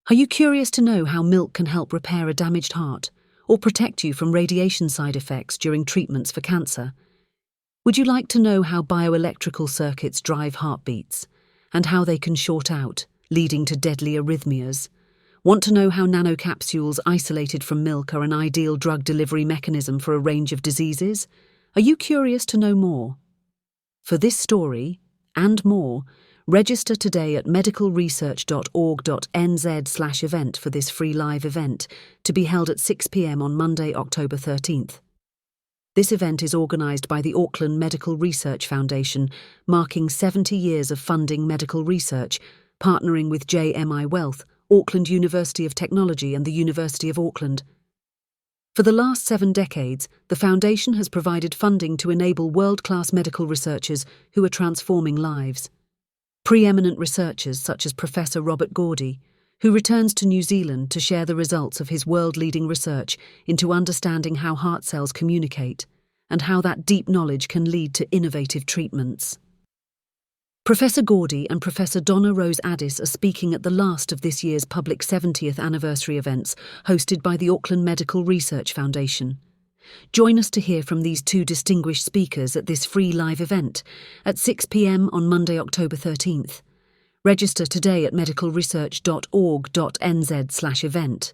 Are you curious to know how milk can help repair a damaged heart or protect you from radiation side effects during treatments for cancer? Would you like to know how bioelectrical circuits drive heartbeats and how they can short out, leading to deadly arrhythmias? Want to know how nano capsules isolated from milk are an ideal drug delivery mechanism for a range of diseases? Are you curious to know more? For this story, and more, register today at medicalresearch.org.nz/event for this free live event, to be held at 6 p.m. on Monday, October 13th. This event is organised by the Auckland Medical Research Foundation, marking 70 years of funding medical research, partnering with JMI Wealth, Auckland University of Technology and the University of Auckland. For the last 7 decades, the Foundation has provided funding to enable world-class medical researchers who are transforming lives. Pre-eminent researchers such as Professor Robert Gourdie, who returns to New Zealand to share the results of his world-leading research into understanding how heart cells communicate and how that deep knowledge can lead to innovative treatments. Professor Gourdie and Professor Donna Rose Addis are speaking at the last of this year's public 70th anniversary events hosted by the Auckland Medical Research Foundation. Join us to hear from these two distinguished speakers at this free live event at 6 p.m. on Monday, October 13th. Register today at medicalresearch.org.nz/event.